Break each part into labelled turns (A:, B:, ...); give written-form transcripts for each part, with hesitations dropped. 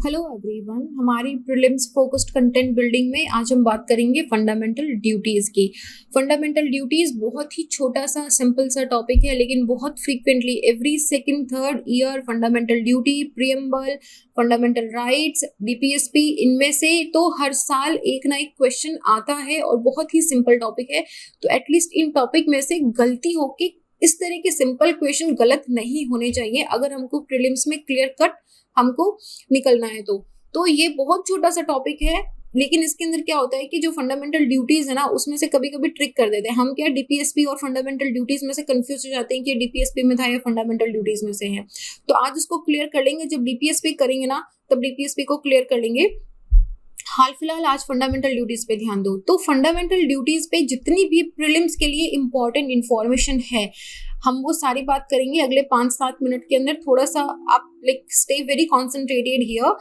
A: Hello everyone, हमारी prelims focused content building में आज हम बात करेंगे फंडामेंटल ड्यूटीज की। फंडामेंटल ड्यूटीज बहुत ही छोटा सा सिंपल सा टॉपिक है, लेकिन बहुत frequently every second third year fundamental duty, preamble, fundamental rights, DPSP, इनमें से तो हर साल एक ना एक क्वेश्चन आता है और बहुत ही सिंपल टॉपिक है। तो एटलीस्ट इन टॉपिक में से गलती हो कि इस तरह के सिंपल क्वेश्चन गलत नहीं होने चाहिए अगर हमको प्रीलिम्स में क्लियर कट हमको निकलना है। तो ये बहुत छोटा सा टॉपिक है, लेकिन इसके अंदर क्या होता है कि जो फंडामेंटल ड्यूटीज है ना, उसमें से कभी कभी ट्रिक कर देते हैं हम। क्या डीपीएसपी और फंडामेंटल ड्यूटीज में से कंफ्यूज हो जाते हैं कि डीपीएसपी में था या फंडामेंटल ड्यूटीज में से है। तो आज उसको क्लियर कर लेंगे। जब डीपीएसपी करेंगे ना, तब डीपीएसपी को क्लियर कर लेंगे। हाल फिलहाल आज फंडामेंटल ड्यूटीज पे ध्यान दो। तो फंडामेंटल ड्यूटीज पे जितनी भी प्रीलिम्स के लिए इंपॉर्टेंट इंफॉर्मेशन है, हम वो सारी बात करेंगे अगले 5-7 मिनट के अंदर। थोड़ा सा आप stay very concentrated here.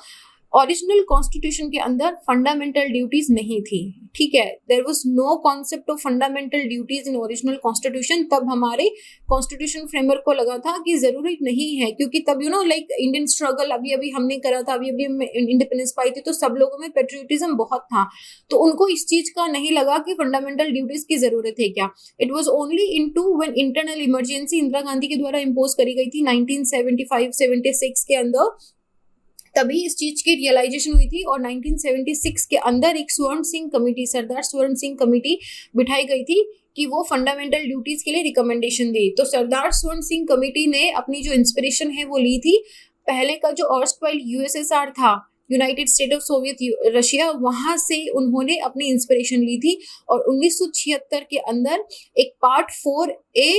A: Original constitution के अंदर फंडामेंटल ड्यूटीज नहीं थी, ठीक है। There was no concept of fundamental duties in original constitution. तब हमारे कॉन्स्टिट्यूशन फ्रेमवर्क को लगा था कि जरूरी नहीं है, क्योंकि तब इंडियन स्ट्रगल अभी अभी हमने करा था, अभी अभी इंडिपेंडेंस पाई थी, तो सब लोगों में पेट्रियोटिज्म बहुत था। तो उनको इस चीज का नहीं लगा कि फंडामेंटल ड्यूटीज की जरूरत है क्या। It was only into when internal emergency Indira Gandhi के द्वारा इम्पोज करी गई थी 1975-76 के अंदर, तभी इस चीज की रियलाइजेशन हुई थी। और 1976 के अंदर एक स्वर्ण सिंह कमेटी, सरदार स्वर्ण सिंह कमेटी बिठाई गई थी कि वो फंडामेंटल ड्यूटीज के लिए रिकमेंडेशन दी। तो सरदार स्वर्ण सिंह कमेटी ने अपनी जो इंस्पिरेशन है वो ली थी पहले का जो ऑर्स्टवाइल यूएसएसआर था, United state of Soviet Russia, वहां से उन्होंने अपनी इंस्पिरेशन ली थी। और 1976 के अंदर एक पार्ट 4A,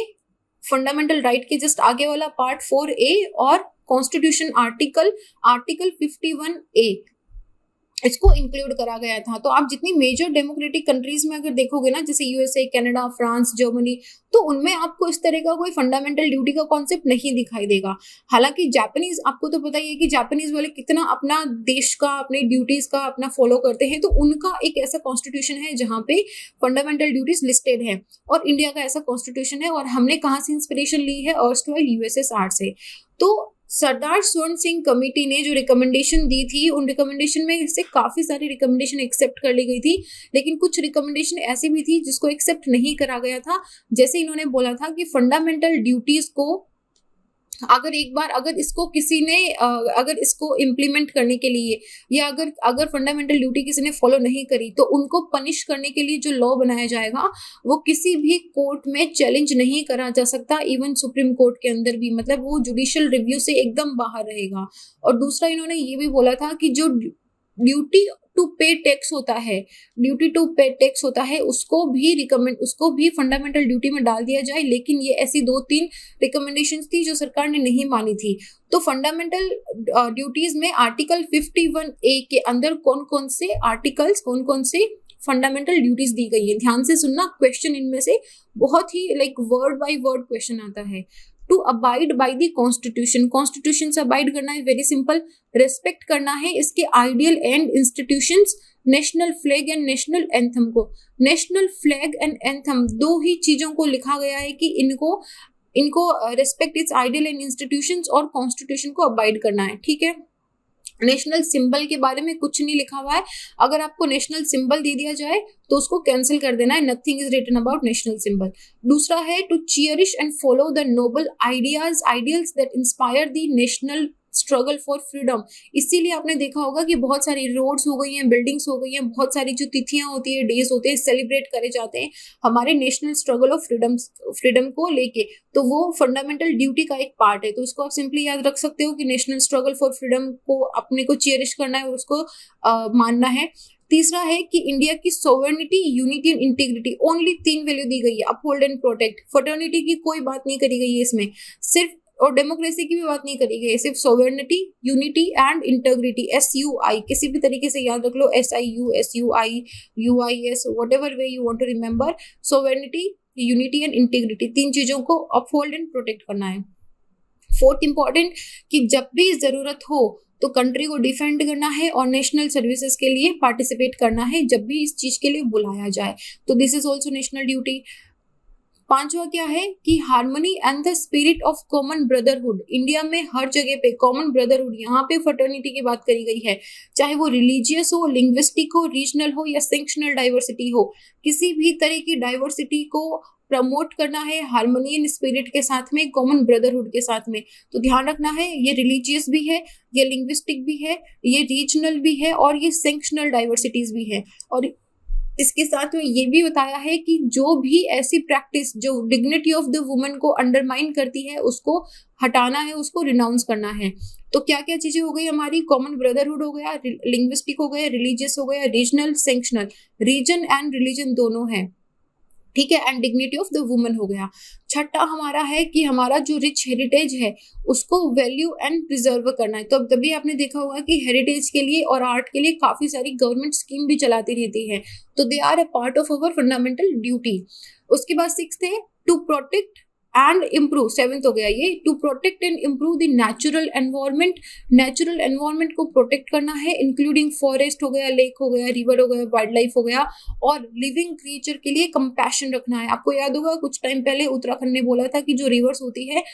A: फंडामेंटल राइट के जस्ट आगे वाला पार्ट 4A और कॉन्स्टिट्यूशन आर्टिकल 51A, इसको इंक्लूड करा गया था। तो आप जितनी मेजर डेमोक्रेटिक कंट्रीज में अगर देखोगे ना, जैसे यूएसए, कनाडा, फ्रांस, जर्मनी, तो उनमें आपको इस तरह का कोई फंडामेंटल ड्यूटी का कॉन्सेप्ट नहीं दिखाई देगा। हालांकि जापानीज, आपको तो पता ही है कि जापानीज वाले कितना अपना देश का, अपने ड्यूटीज का अपना फॉलो करते हैं। तो उनका एक ऐसा कॉन्स्टिट्यूशन है जहाँ पे फंडामेंटल ड्यूटीज लिस्टेड है, और इंडिया का ऐसा कॉन्स्टिट्यूशन है। और हमने कहाँ से इंस्पिरेशन ली है? अर्स्टवाइल यूएसएसआर से। तो सरदार स्वर्ण सिंह कमेटी ने जो रिकमेंडेशन दी थी, उन रिकमेंडेशन में से काफी सारी रिकमेंडेशन एक्सेप्ट कर ली गई थी, लेकिन कुछ रिकमेंडेशन ऐसी भी थी जिसको एक्सेप्ट नहीं करा गया था। जैसे इन्होंने बोला था कि फंडामेंटल ड्यूटीज को अगर एक बार अगर इसको किसी ने अगर इसको इम्प्लीमेंट करने के लिए, या अगर फंडामेंटल ड्यूटी किसी ने फॉलो नहीं करी, तो उनको पनिश करने के लिए जो लॉ बनाया जाएगा वो किसी भी कोर्ट में चैलेंज नहीं करा जा सकता, इवन सुप्रीम कोर्ट के अंदर भी। मतलब वो जुडिशियल रिव्यू से एकदम बाहर रहेगा। और दूसरा इन्होंने ये भी बोला था कि जो ड्यूटी टू पे टैक्स होता है, उसको भी फंडामेंटल ड्यूटी में डाल दिया जाए। लेकिन ये ऐसी 2-3 रिकमेंडेशंस थी जो सरकार ने नहीं मानी थी। तो फंडामेंटल ड्यूटीज में आर्टिकल 51A के अंदर कौन कौन से फंडामेंटल ड्यूटीज दी गई है, ध्यान से सुनना। क्वेश्चन इनमें से बहुत ही वर्ड बाय वर्ड क्वेश्चन आता है। To abide by the constitution, constitution से अबाइड करना है, वेरी सिंपल। रेस्पेक्ट करना है इसके ideal and institutions, national flag and national anthem को। नेशनल फ्लैग एंड एंथम दो ही चीजों को लिखा गया है कि इनको respect its ideal and institutions और कॉन्स्टिट्यूशन को अबाइड करना है, ठीक है। नेशनल सिंबल के बारे में कुछ नहीं लिखा हुआ है। अगर आपको नेशनल सिंबल दे दिया जाए तो उसको कैंसिल कर देना है। Nothing is written about national symbol. दूसरा है to cherish and follow the noble ideals that inspire the national struggle for freedom. इसीलिए आपने देखा होगा कि बहुत सारी रोड्स हो गई हैं, बिल्डिंग्स हो गई हैं, बहुत सारी जो तिथियां होती है, डेज होते हैं, सेलिब्रेट करे जाते हैं हमारे नेशनल स्ट्रगल ऑफ फ्रीडम को लेके। तो वो फंडामेंटल ड्यूटी का एक पार्ट है। तो इसको आप सिंपली याद रख सकते हो कि नेशनल स्ट्रगल फॉर फ्रीडम को अपने को चेरिश करना है, उसको मानना है। तीसरा है कि इंडिया की sovereignty, unity and integrity, only 3 value दी गई है। Uphold and protect. फर्टर्निटी की कोई बात नहीं करी गई है इसमें, सिर्फ, और डेमोक्रेसी की भी बात नहीं करी गई है, सिर्फ sovereignty, unity and integrity. SUI किसी भी तरीके से याद रख लो, SIU, SUI, UIS, whatever way you want to remember. Sovereignty, unity and integrity, 3 चीजों को अपहोल्ड एंड प्रोटेक्ट करना है। फोर्थ इंपॉर्टेंट कि जब भी जरूरत हो तो कंट्री को डिफेंड करना है और नेशनल सर्विसेज के लिए पार्टिसिपेट करना है जब भी इस चीज के लिए बुलाया जाए। तो this is also national duty. पांचवा क्या है कि harmony and the spirit of common brotherhood. India में हर जगह पे कॉमन ब्रदरहुड, यहाँ पे फर्टर्निटी की बात करी गई है, चाहे वो रिलीजियस हो, लिंग्विस्टिक हो, रीजनल हो या सेक्शनल डाइवर्सिटी हो, किसी भी तरह की डाइवर्सिटी को प्रमोट करना है हार्मनी एंड स्पिरिट के साथ में, कॉमन ब्रदरहुड के साथ में। तो ध्यान रखना है ये रिलीजियस भी है, ये लिंग्विस्टिक भी है, ये रीजनल भी है और ये सेक्शनल डाइवर्सिटीज भी है। और इसके साथ में ये भी बताया है कि जो भी ऐसी प्रैक्टिस जो डिग्निटी ऑफ द वुमन को अंडरमाइन करती है उसको हटाना है, उसको रिनाउंस करना है। तो क्या क्या चीजें हो गई हमारी, कॉमन ब्रदरहुड हो गया, लिंग्विस्टिक हो गया, रिलीजियस हो गया, regional, sectional, region and religion दोनों है, ठीक है, and dignity of the woman हो गया। छठा हमारा है कि हमारा जो रिच हेरिटेज है उसको वैल्यू एंड प्रिजर्व करना है। तो अब तभी आपने देखा होगा कि हेरिटेज के लिए और आर्ट के लिए काफी सारी गवर्नमेंट स्कीम भी चलाती रहती है, तो they are a part of our fundamental duty. उसके बाद सिक्स्थ है to protect and improve, seventh हो गया ये, to protect and improve the natural environment. Natural environment को प्रोटेक्ट करना है, इंक्लूडिंग फॉरेस्ट हो गया, लेक हो गया, रिवर हो गया, वाइल्ड लाइफ हो गया, और लिविंग क्रिएचर के लिए कंपैशन रखना है। आपको याद होगा कुछ टाइम पहले उत्तराखंड ने बोला था कि जो रिवर्स होती है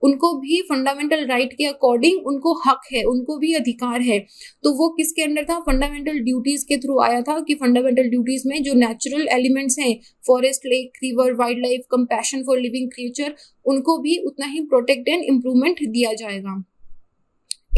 A: उनको भी फंडामेंटल राइट के अकॉर्डिंग उनको हक है, उनको भी अधिकार है। तो वो किसके अंडर था, फंडामेंटल ड्यूटीज के थ्रू आया था कि फंडामेंटल ड्यूटीज में जो नेचुरल एलिमेंट्स हैं, forest, lake, river, wild life, compassion for living creature, उनको भी उतना ही प्रोटेक्ट एंड इम्प्रूवमेंट दिया जाएगा।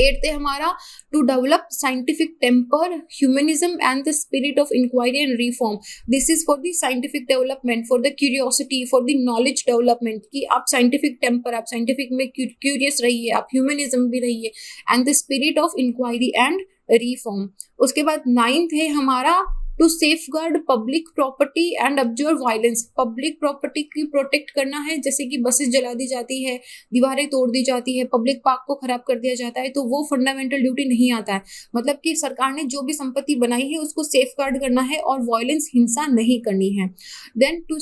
A: एट्थ है हमारा to develop scientific temper, humanism and the spirit of inquiry and reform. This is for the scientific development, for the curiosity, for the knowledge development, कि आप scientific temper, आप scientific में curious रहिए, आप ह्यूमनिज्म भी रहिए, and the spirit of inquiry and reform. उसके बाद नाइन्थ है हमारा to safeguard public property and observe violence. Public property की प्रोटेक्ट करना है, जैसे कि बसेस जला दी जाती है, दीवारें तोड़ दी जाती है, पब्लिक पार्क को खराब कर दिया जाता है, तो वो फंडामेंटल ड्यूटी नहीं आता है। मतलब कि सरकार ने जो भी संपत्ति बनाई है उसको सेफगार्ड करना है और वायलेंस, हिंसा नहीं करनी है। Then to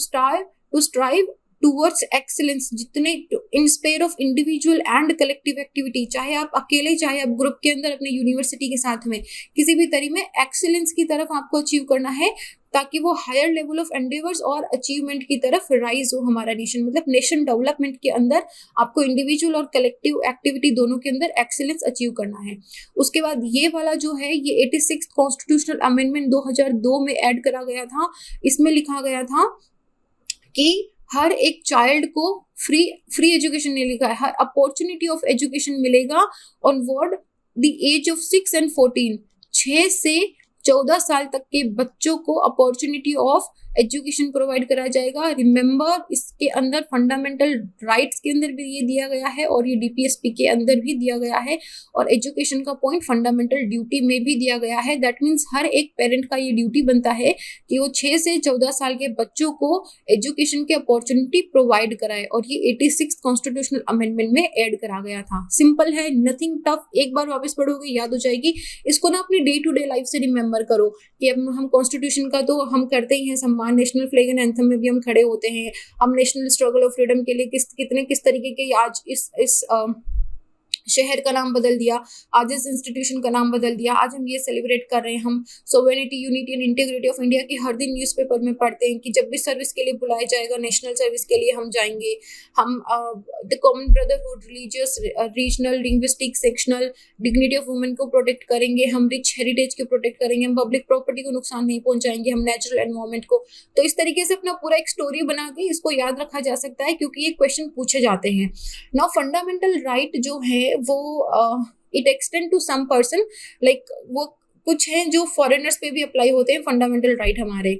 A: strive towards excellence, जितने in sphere of individual and collective activity, चाहे आप अकेले चाहे आप ग्रुप के अंदर अपने यूनिवर्सिटी के साथ में, किसी भी तरह में एक्सीलेंस की तरफ आपको अचीव करना है, ताकि वो हायर लेवल ऑफ एंडेवर्स और अचीवमेंट की तरफ राइज हो हमारा नेशन। मतलब नेशन डेवलपमेंट के अंदर आपको इंडिविजुअल और कलेक्टिव एक्टिविटी दोनों के अंदर एक्सीलेंस अचीव करना है। उसके बाद ये वाला जो है ये 86 कॉन्स्टिट्यूशनल अमेंडमेंट 2002 में ऐड करा गया था। इसमें लिखा गया था कि हर एक चाइल्ड को फ्री एजुकेशन नहीं लिखा है, हर अपॉर्चुनिटी ऑफ एजुकेशन मिलेगा onward the age of 6 and 14, 6 से 14 साल तक के बच्चों को अपॉर्चुनिटी ऑफ एजुकेशन प्रोवाइड करा जाएगा। रिमेंबर, इसके अंदर फंडामेंटल राइट्स के अंदर भी ये दिया गया है और ये डीपीएसपी के अंदर भी दिया गया है, और एजुकेशन का पॉइंट फंडामेंटल ड्यूटी में भी दिया गया है। दैट मीन्स हर एक पेरेंट का ये ड्यूटी बनता है कि वो 6 से 14 साल के बच्चों को एजुकेशन की अपॉर्चुनिटी प्रोवाइड कराए, और ये 86 कॉन्स्टिट्यूशनल अमेंडमेंट में ऐड करा गया था। सिंपल है, नथिंग टफ, एक बार वापस पढ़ोगे याद हो जाएगी। इसको ना अपनी डे टू डे लाइफ से रिमेंबर करो कि अब हम कॉन्स्टिट्यूशन का तो हम करते ही हैं सम्मान, नेशनल फ्लैग एंड एंथम में भी हम खड़े होते हैं, हम नेशनल स्ट्रगल ऑफ फ्रीडम के लिए किस तरीके के आज इस शहर का नाम बदल दिया, आज इस इंस्टीट्यूशन का नाम बदल दिया, आज हम ये सेलिब्रेट कर रहे हैं। हम sovereignty, unity and integrity of India की हर दिन न्यूज़पेपर में पढ़ते हैं कि जब भी सर्विस के लिए बुलाया जाएगा, नेशनल सर्विस के लिए हम जाएंगे। हम the common brotherhood, religious, regional, linguistic, sectional, dignity of women को प्रोटेक्ट करेंगे, हम रिच हेरिटेज को प्रोटेक्ट करेंगे, हम पब्लिक प्रॉपर्टी को नुकसान नहीं पहुंचाएंगे, हम नेचुरल एनवायरनमेंट को। तो इस तरीके से अपना पूरा एक स्टोरी बना के इसको याद रखा जा सकता है, क्योंकि ये क्वेश्चन पूछे जाते हैं। नाउ फंडामेंटल राइट जो है वो it extend to some person, like वो कुछ हैं जो फॉरेनर्स पे भी अप्लाई होते हैं फंडामेंटल राइट हमारे,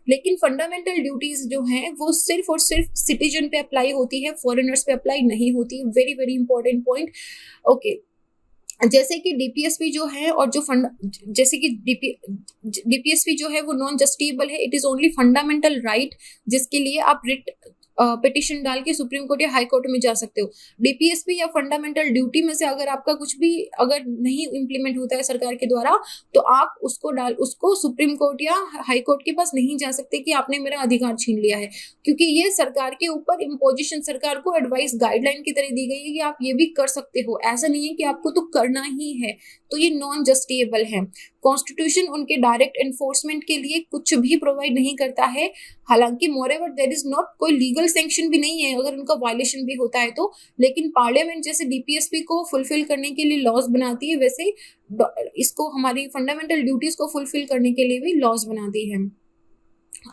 A: लेकिन फंडामेंटल ड्यूटीज जो हैं वो सिर्फ और सिर्फ सिटीजन पे अप्लाई होती है, फॉरेनर्स पे अप्लाई नहीं होती। Very very important point. Okay, जैसे कि डीपीएसपी जो है और जो जैसे कि डीपीएसपी जो है वो नॉन जस्टिसेबल है, it is only fundamental right, जिसके लिए आप रिट पिटिशन डाल के सुप्रीम कोर्ट या हाई कोर्ट में जा सकते हो। डीपीएसपी या फंडामेंटल ड्यूटी में से अगर आपका कुछ भी अगर नहीं इम्प्लीमेंट होता है सरकार के द्वारा, तो आप उसको सुप्रीम कोर्ट या हाई कोर्ट के पास नहीं जा सकते कि आपने मेरा अधिकार छीन लिया है, क्योंकि ये सरकार के ऊपर इम्पोजिशन, सरकार को एडवाइस, गाइडलाइन की तरह दी गई है कि आप ये भी कर सकते हो, ऐसा नहीं है कि आपको तो करना ही है। तो ये नॉन जस्टिसेबल है। कॉन्स्टिट्यूशन उनके डायरेक्ट एनफोर्समेंट के लिए कुछ भी प्रोवाइड नहीं करता है। हालांकि मोरेवर देयर इज नॉट कोई लीगल सैंक्शन भी नहीं है अगर उनका वायलेशन भी होता है तो, लेकिन पार्लियामेंट जैसे डीपीएसपी को फुलफिल करने के लिए लॉज बनाती है, वैसे इसको हमारी फंडामेंटल ड्यूटीज को फुलफिल करने के लिए भी लॉज बनाती है।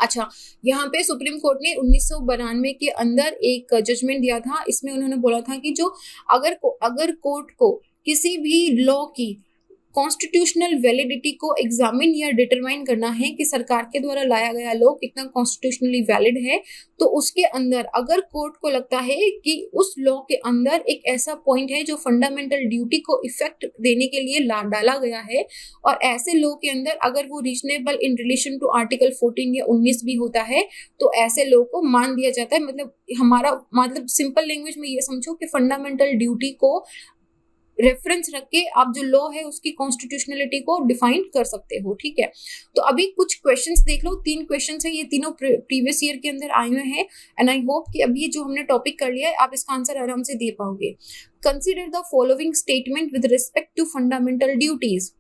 A: अच्छा, यहाँ पे सुप्रीम कोर्ट ने 1992 के अंदर एक जजमेंट दिया था। इसमें उन्होंने बोला था कि जो अगर कोर्ट को किसी भी लॉ की कॉन्स्टिट्यूशनल वैलिडिटी को एग्जामिन या डिटरमाइन करना है कि सरकार के द्वारा लाया गया लॉ कितना कॉन्स्टिट्यूशनली वैलिड है, तो उसके अंदर अगर कोर्ट को लगता है कि उस लॉ के अंदर एक ऐसा पॉइंट है जो फंडामेंटल ड्यूटी को इफेक्ट देने के लिए डाला गया है, और ऐसे लॉ के अंदर अगर वो reasonable in relation to article 14 या 19 भी होता है, तो ऐसे लॉ को मान दिया जाता है। मतलब सिंपल लैंग्वेज में ये समझो कि फंडामेंटल ड्यूटी को रेफरेंस रख के आप जो लॉ है उसकी कॉन्स्टिट्यूशनलिटी को डिफाइन कर सकते हो। ठीक है, तो अभी कुछ क्वेश्चंस देख लो। 3 क्वेश्चंस है, ये तीनों प्रीवियस ईयर के अंदर आए हुए हैं, एंड आई होप कि अभी जो हमने टॉपिक कर लिया है आप इसका आंसर आराम से दे पाओगे। Consider the following statement with respect to fundamental duties.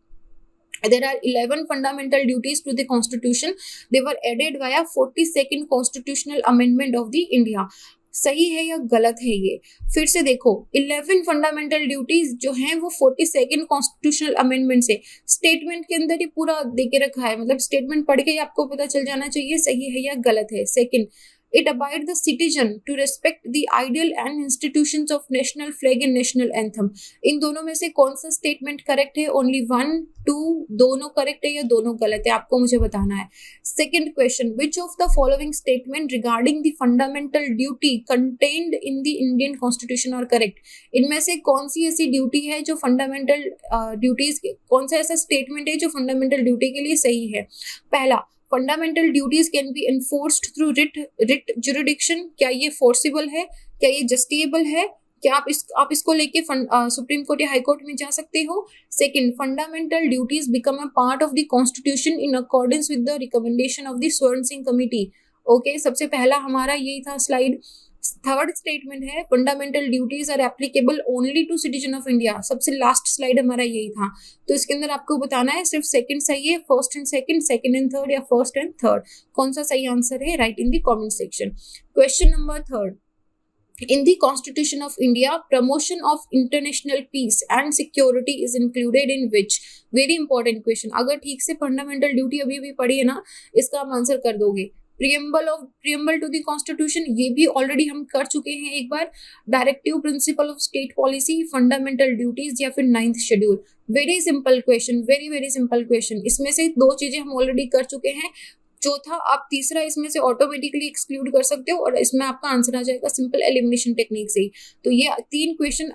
A: There are 11 fundamental duties to the constitution. They were added via 42nd constitutional amendment of the India. सही है या गलत है ये? फिर से देखो, 11 फंडामेंटल ड्यूटीज जो हैं वो 42nd कॉन्स्टिट्यूशनल अमेंडमेंट से, स्टेटमेंट के अंदर ही पूरा दे के रखा है, मतलब स्टेटमेंट पढ़ के ही आपको पता चल जाना चाहिए सही है या गलत है। Second, it abide the citizen to respect the ideal and institutions of national flag and national anthem. इन दोनों में से कौन सा स्टेटमेंट करेक्ट है? ओनली 1, 2 दोनों करेक्ट है या दोनों गलत है, आपको मुझे बताना है। Second question, which of the following statement regarding the fundamental duty contained in the Indian Constitution are correct? इनमें से कौन सी ऐसी ड्यूटी है जो फंडामेंटल ड्यूटीज, कौन सा ऐसा स्टेटमेंट है जो फंडामेंटल ड्यूटी के लिए सही है? पहला, fundamental duties can be enforced through writ jurisdiction. क्या ये फोर्सिबल है? क्या ये जस्टिएबल है? क्या आप इसको लेके सुप्रीम कोर्ट या हाई कोर्ट में जा सकते हो? Second, fundamental duties become a part of the constitution in accordance with the recommendation of the Swaran Singh committee. Okay, सबसे पहला हमारा यही था स्लाइड। थर्ड स्टेटमेंट है fundamental duties are applicable only to citizen of India. सबसे लास्ट स्लाइड हमारा यही था। तो इसके अंदर आपको बताना है सिर्फ सेकंड सही है, first and second, second and third, या फर्स्ट एंड थर्ड, कौन सा सही आंसर है? Right in the comment section. Question number third, in the Constitution of India, promotion of international peace and security is included in which? Very important question। अगर ठीक से fundamental duty अभी भी पढ़ी है ना, इसका आप आंसर कर दोगे। प्रियम्बल टू द कॉन्स्टिट्यूशन, ये भी ऑलरेडी हम कर चुके हैं एक बार। Directive principle of state policy, fundamental duties, या फिर 9th schedule. Very simple question, very very simple question. इसमें से 2 चीजें हम ऑलरेडी कर चुके हैं, चौथा आप तीसरा इसमें से ऑटोमेटिकली एक्सक्लूड कर सकते हो, और इसमें आपका आंसर आ जाएगा सिंपल एलिमिनेशन टेक्निक से ही। तो ये 3 क्वेश्चन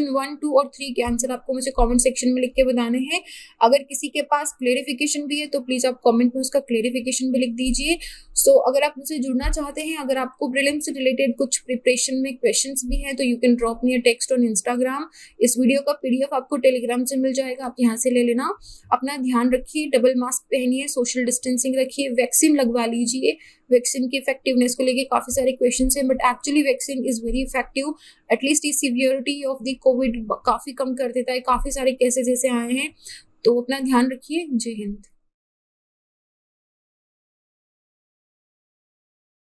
A: 1, 2 और 3 के आंसर आपको मुझे कमेंट सेक्शन में लिख के बताने हैं। अगर किसी के पास क्लेरिफिकेशन भी है तो प्लीज आप कमेंट में उसका क्लेरिफिकेशन भी लिख दीजिए। सो अगर आप मुझसे जुड़ना चाहते हैं, अगर आपको प्रीलिम से रिलेटेड कुछ प्रिपरेशन में क्वेश्चंस भी हैं, तो you can drop me a text on Instagram. इस वीडियो का PDF आपको टेलीग्राम से मिल जाएगा, आप यहाँ से ले लेना। अपना ध्यान रखिए, डबल मास्क पहनिए, सोशल डिस्टेंसिंग रखिए, वैक्सीन लगवा लीजिए। वैक्सीन की इफेक्टिवनेस को लेके काफी सारे क्वेश्चंस हैं, but actually vaccine is very effective. At least ये सीवियरिटी ऑफ द कोविड काफी कम कर देता है, काफी सारे केसेस ऐसे आए हैं। तो अपना ध्यान रखिए। जय हिंद।